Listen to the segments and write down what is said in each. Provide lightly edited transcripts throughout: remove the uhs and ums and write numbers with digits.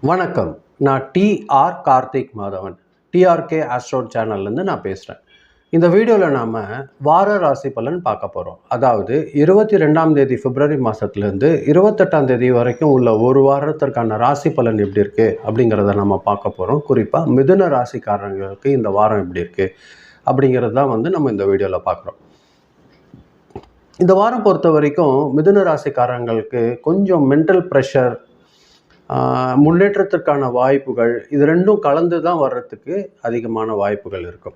வணக்கம். நான் டிஆர் கார்த்திக் மாதவன். டிஆர்கே ஆஸ்ட்ரோ சேனல்லேருந்து நான் பேசுகிறேன். இந்த வீடியோவில் நாம் வார ராசி பலன் பார்க்க போகிறோம். அதாவது 22ஆம் தேதி பிப்ரவரி மாதத்துலேருந்து 28ஆம் தேதி வரைக்கும் உள்ள ஒரு வாரத்திற்கான ராசி பலன் எப்படி இருக்குது அப்படிங்கிறத நம்ம பார்க்க போகிறோம். குறிப்பாக மிதுன ராசிக்காரங்களுக்கு இந்த வாரம் எப்படி இருக்குது அப்படிங்கிறது தான் நம்ம இந்த வீடியோவில் பார்க்குறோம். இந்த வாரம் பொறுத்த வரைக்கும் மிதுன ராசிக்காரங்களுக்கு கொஞ்சம் மென்டல் ப்ரெஷர், முன்னேற்றத்திற்கான வாய்ப்புகள், இது ரெண்டும் கலந்து தான் வர்றதுக்கு அதிகமான வாய்ப்புகள் இருக்கும்.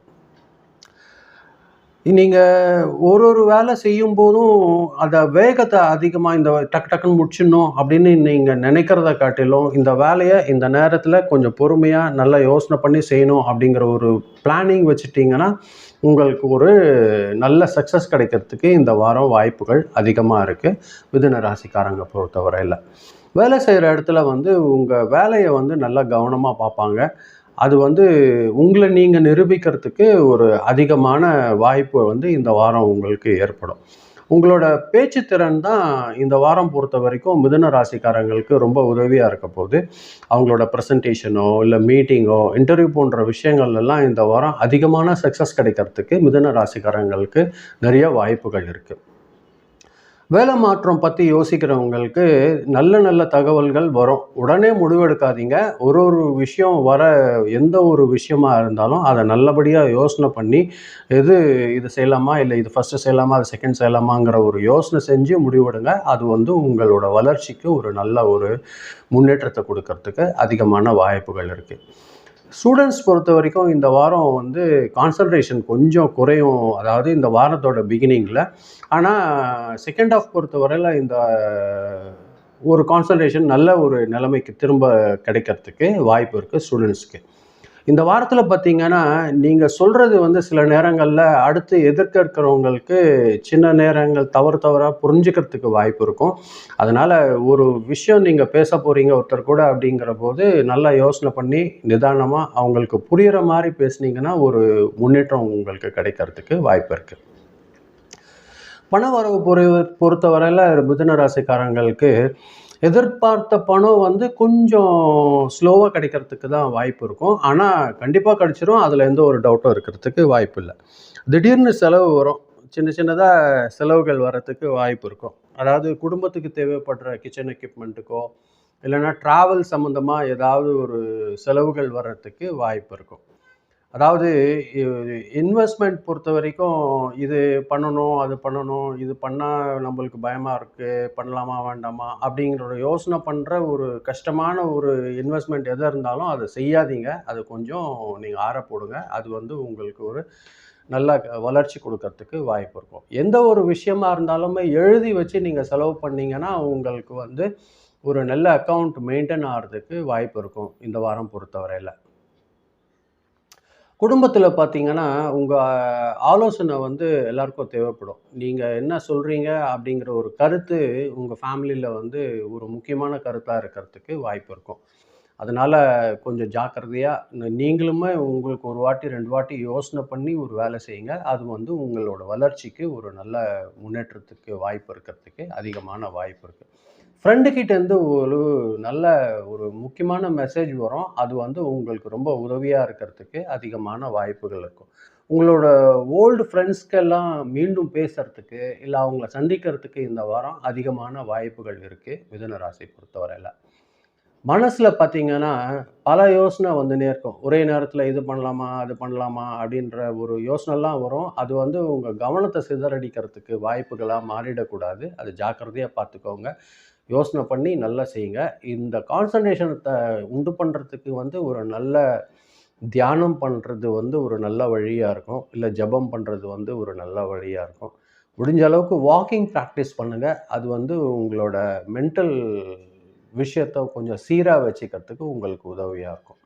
நீங்கள் ஒரு வேலை செய்யும் போதும் அதை வேகத்தை அதிகமாக இந்த டக்கு டக்குன்னு முடிச்சிடணும் அப்படின்னு நீங்கள் நினைக்கிறத காட்டிலும் இந்த வேலையை இந்த நேரத்தில் கொஞ்சம் பொறுமையாக நல்லா யோசனை பண்ணி செய்யணும் அப்படிங்கிற ஒரு பிளானிங் வச்சுட்டிங்கன்னா உங்களுக்கு ஒரு நல்ல சக்ஸஸ் கிடைக்கிறதுக்கு இந்த வாரம் வாய்ப்புகள் அதிகமாக இருக்குது. மிதுன ராசிக்காரங்க பொறுத்தவரையில் வேலை செய்கிற இடத்துல உங்கள் வேலையை நல்லா கவனமாக பார்ப்பாங்க. அது உங்களை நீங்கள் நிரூபிக்கிறதுக்கு ஒரு அதிகமான வாய்ப்பு இந்த வாரம் உங்களுக்கு ஏற்படும். உங்களோட பேச்சு திறன் தான் இந்த வாரம் பொறுத்த வரைக்கும் மிதுன ராசிக்காரங்களுக்கு ரொம்ப உதவியாக இருக்க போகுது. அவங்களோட ப்ரெசன்டேஷனோ இல்லை மீட்டிங்கோ இன்டர்வியூ போன்ற விஷயங்கள்லாம் இந்த வாரம் அதிகமான சக்ஸஸ் கிடைக்கிறதுக்கு மிதுன ராசிக்காரங்களுக்கு நிறைய வாய்ப்புகள் இருக்குது. வேலை மாற்றம் பற்றி யோசிக்கிறவங்களுக்கு நல்ல நல்ல தகவல்கள் வரும். உடனே முடிவெடுக்காதீங்க. ஒரு விஷயம் எந்த ஒரு விஷயமா இருந்தாலும் அதை நல்லபடியாக யோசனை பண்ணி இது செய்யலாமா, இல்லை இது ஃபஸ்ட்டு செய்யலாமா, அது செகண்ட் செய்யலாமாங்கிற ஒரு யோசனை செஞ்சு முடிவெடுங்க. அது உங்களோட வளர்ச்சிக்கு ஒரு நல்ல ஒரு முன்னேற்றத்தை கொடுக்கறதுக்கு அதிகமான வாய்ப்புகள் இருக்குது. ஸ்டூடெண்ட்ஸ் பொறுத்த வரைக்கும் இந்த வாரம் கான்சன்ட்ரேஷன் கொஞ்சம் குறையும். அதாவது இந்த வாரத்தோட பிகினிங்கில். ஆனால் செகண்ட் ஹாஃப் பொறுத்த வரையில் இந்த ஒரு கான்சன்ட்ரேஷன் நல்ல ஒரு நிலைமைக்கு திரும்ப கிடைக்கிறதுக்கு வாய்ப்பு இருக்குது ஸ்டூடெண்ட்ஸ்க்கு. இந்த வாரத்தில் பார்த்தீங்கன்னா நீங்கள் சொல்கிறது சில நேரங்களில் அடுத்து எதிர்க்க இருக்கிறவங்களுக்கு சின்ன நேரங்கள் தவறாக புரிஞ்சுக்கிறதுக்கு வாய்ப்பு இருக்கும். அதனால் ஒரு விஷயம் நீங்கள் பேச போகிறீங்க ஒருத்தர் கூட அப்படிங்கிற போது நல்லா யோசனை பண்ணி நிதானமாக அவங்களுக்கு புரிகிற மாதிரி பேசுனீங்கன்னா ஒரு முன்னேற்றம் உங்களுக்கு கிடைக்கிறதுக்கு வாய்ப்பு இருக்குது. பண வரவு பொறுத்தவரையில் மிதுன ராசிக்காரங்களுக்கு எதிர்பார்த்த பணம் கொஞ்சம் ஸ்லோவாக கிடைக்கிறதுக்கு தான் வாய்ப்பு இருக்கும். ஆனால் கண்டிப்பாக கிடைச்சிரும். அதில் எந்த ஒரு டவுட்டும் இருக்கிறதுக்கு வாய்ப்பு இல்லை. திடீர்னு செலவு வரும். சின்னதாக செலவுகள் வர்றதுக்கு வாய்ப்பு இருக்கும். அதாவது குடும்பத்துக்கு தேவைப்படுற கிச்சன் எக்யூப்மெண்ட்டுக்கோ இல்லைன்னா ட்ராவல் சம்மந்தமாக ஏதாவது ஒரு செலவுகள் வர்றதுக்கு வாய்ப்பு இருக்கும். அதாவது இன்வெஸ்ட்மெண்ட் பொறுத்த வரைக்கும் இது பண்ணணும், அது பண்ணணும், இது பண்ணால் நம்மளுக்கு பயமாக இருக்குது, பண்ணலாமா வேண்டாமா அப்படிங்கிற யோசனை பண்ணுற ஒரு கஷ்டமான ஒரு இன்வெஸ்ட்மெண்ட் எதாக இருந்தாலும் அதை செய்யாதீங்க. அது கொஞ்சம் நீங்கள் ஆற போடுங்க. அது உங்களுக்கு ஒரு நல்ல வளர்ச்சி கொடுக்கறதுக்கு வாய்ப்பு இருக்கும். எந்த ஒரு விஷயமா இருந்தாலுமே எழுதி வச்சு நீங்கள் செலவு பண்ணிங்கன்னா உங்களுக்கு ஒரு நல்ல அக்கௌண்ட் மெயின்டைன் ஆகிறதுக்கு வாய்ப்பு இருக்கும் இந்த வாரம் பொறுத்தவரையில். குடும்பத்தில் பார்த்தீங்கன்னா உங்கள் ஆலோசனை எல்லாருக்கும் தேவைப்படும். நீங்கள் என்ன சொல்கிறீங்க அப்படிங்கிற ஒரு கருத்து உங்கள் ஃபேமிலியில் ஒரு முக்கியமான கருத்தாக இருக்கிறதுக்கு வாய்ப்பு இருக்கும். அதனால் கொஞ்சம் ஜாக்கிரதையாக நீங்களுமே உங்களுக்கு ஒரு வாட்டி 2 வாட்டி யோசனை பண்ணி ஒரு வேலை செய்யுங்க. அது உங்களோட வளர்ச்சிக்கு ஒரு நல்ல முன்னேற்றத்துக்கு வாய்ப்பு இருக்கிறதுக்கு அதிகமான வாய்ப்பு இருக்குது. ஃப்ரெண்டுக்கிட்டேருந்து ஒரு நல்ல ஒரு முக்கியமான மெசேஜ் வரும். அது உங்களுக்கு ரொம்ப உதவியாக இருக்கிறதுக்கு அதிகமான வாய்ப்புகள் இருக்கும். உங்களோட ஓல்டு ஃப்ரெண்ட்ஸ்க்கெல்லாம் மீண்டும் பேசுகிறதுக்கு இல்லை அவங்கள சந்திக்கிறதுக்கு இந்த வாரம் அதிகமான வாய்ப்புகள் இருக்குது மிதுன ராசி பொறுத்தவரையில். மனசில் பார்த்தீங்கன்னா பல யோசனை வந்துன்னே இருக்கும். ஒரே நேரத்தில் இது பண்ணலாமா, அது பண்ணலாமா அப்படின்ற ஒரு யோசனைலாம் வரும். அது உங்கள் கவனத்தை சிதறடிக்கிறதுக்கு வாய்ப்புகளாக மாறிடக்கூடாது. அது ஜாக்கிரதையாக பார்த்துக்கோங்க. யோசனை பண்ணி நல்லா செய்யுங்க. இந்த கான்சன்ட்ரேஷனத்தை உண்டு பண்ணுறதுக்கு ஒரு நல்ல தியானம் பண்ணுறது ஒரு நல்ல வழியாக இருக்கும். இல்லை ஜபம் பண்ணுறது ஒரு நல்ல வழியாக இருக்கும். முடிஞ்ச அளவுக்கு வாக்கிங் ப்ராக்டிஸ் பண்ணுங்கள். அது உங்களோட மென்டல் விஷயத்தை கொஞ்சம் சீராக வச்சுக்கிறதுக்கு உங்களுக்கு உதவியாக இருக்கும்.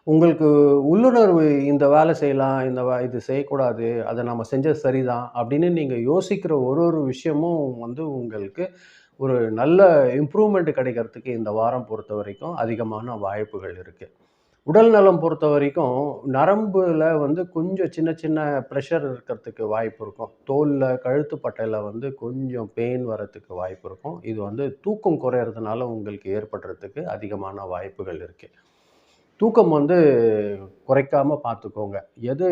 உங்களுக்கு உள்ளுணர்வு இந்த வேலை செய்யலாம், இது செய்யக்கூடாது, அதை நம்ம செஞ்சது சரிதான் அப்படின்னு நீங்கள் யோசிக்கிற ஒரு விஷயமும் உங்களுக்கு ஒரு நல்ல இம்ப்ரூவ்மெண்ட் கிடைக்கிறதுக்கு இந்த வாரம் பொறுத்த வரைக்கும் அதிகமான வாய்ப்புகள் இருக்குது. உடல் நலம் பொறுத்த வரைக்கும் நரம்புல வந்து கொஞ்சம் சின்ன சின்ன ப்ரெஷர் இருக்கிறதுக்கு வாய்ப்பு இருக்கும். தோல்ல, கழுத்து பட்டையில வந்து கொஞ்சம் பெயின் வரதுக்கு வாய்ப்பு இருக்கும். இது வந்து தூக்கம் குறையறதுனால உங்களுக்கு ஏற்படுறதுக்கு அதிகமான வாய்ப்புகள் இருக்கு. தூக்கம் வந்து குறைக்காம பார்த்துக்கோங்க. எது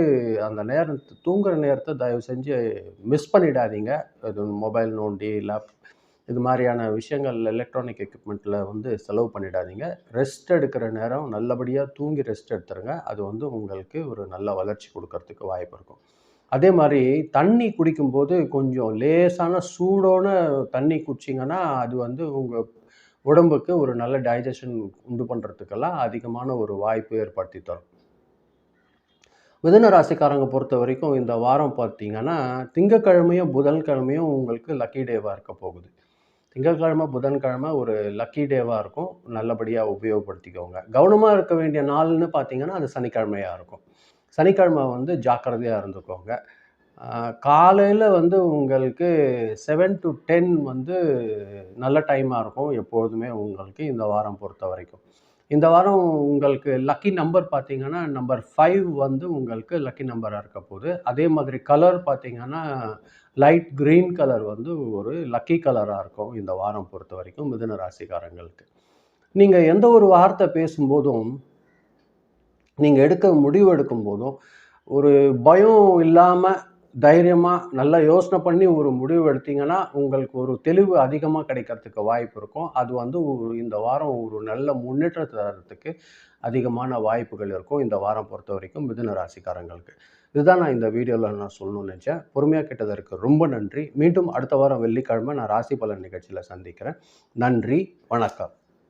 அந்த நேரம் தூங்குற நேரத்த தயவு செஞ்சு மிஸ் பண்ணிடாதீங்க. அது மொபைல் நோண்டி, இது மாரியான விஷயங்கள் எலக்ட்ரானிக் எக்யூப்மெண்ட்ல வந்து செலவு பண்ணிடாதீங்க. ரெஸ்ட் எடுக்கிற நேரம் நல்லபடியா தூங்கி ரெஸ்ட் எடுத்துருங்க. அது வந்து உங்களுக்கு ஒரு நல்ல வளர்ச்சி குடுக்கறதுக்கு வாய்ப்பு இருக்கும். அதே மாரி தண்ணி குடிக்கும்போது கொஞ்சம் லேசான சூடோன தண்ணி குடிச்சீங்கன்னா, அது வந்து உங்க உடம்புக்கு ஒரு நல்ல டைஜஷன் உண்டு பண்றதுக்கெல்லாம் அதிகமான ஒரு வாய்ப்பு ஏற்படுத்தி தரும். மிதுன ராசிக்காரங்க பொறுத்தவரைக்கும் இந்த வாரம் பார்த்தீங்கன்னா, திங்கட்கிழமையும், புதன்கிழமையும் உங்களுக்கு லக்கி டேவா இருக்க போகுது. திங்கட்கிழமை, புதன்கிழமை ஒரு லக்கி டேவா இருக்கும். நல்லபடியா உபயோகப்படுத்திக்கோங்க. கவனமா இருக்க வேண்டிய நாள்னு பார்த்தீங்கன்னா, அது சனிக்கிழமையா இருக்கும். சனிக்கிழமை வந்து ஜாக்கிரதையா இருந்துக்கோங்க. காலையில வந்து உங்களுக்கு 7 டூ 10 வந்து நல்ல டைமா இருக்கும் எப்பொழுதுமே உங்களுக்கு இந்த வாரம் பொறுத்தவரைக்கும். இந்த வாரம் உங்களுக்கு லக்கி நம்பர் பார்த்தீங்கன்னா, நம்பர் 5 வந்து உங்களுக்கு லக்கி நம்பரா இருக்க போகுது. அதே மாதிரி கலர் பார்த்தீங்கன்னா, லைட் கிரீன் கலர் வந்து ஒரு லக்கி கலரா இருக்கும் இந்த வாரம் பொறுத்தவரைக்கும் மிதுன ராசிக்காரங்களுக்கு. நீங்க எந்த ஒரு வார்த்தை பேசும்போதும், நீங்க முடிவு எடுக்கும்போதும், ஒரு பயம் இல்லாம தைரியமா நல்லா யோசனை பண்ணி ஒரு முடிவு எடுத்தீங்கன்னா, உங்களுக்கு ஒரு தெளிவு அதிகமா கிடைக்கிறதுக்கு வாய்ப்பு இருக்கும். அது வந்து இந்த வாரம் ஒரு நல்ல முன்னேற்றத்த தர்றதுக்கு அதிகமான வாய்ப்புகள் இருக்கும். இந்த வாரம் பொறுத்தவரைக்கும் மிதுன ராசிக்காரங்களுக்கு. இதுதான் நான் இந்த வீடியோல நான் சொல்லணும்னு நெனச்சேன். பொறுமையா கேட்டதற்கு ரொம்ப நன்றி. மீண்டும் அடுத்த வாரம் வெள்ளிக்கிழமை நான் ராசி பலன் நிகழ்ச்சியில சந்திக்கிறேன். நன்றி, வணக்கம்.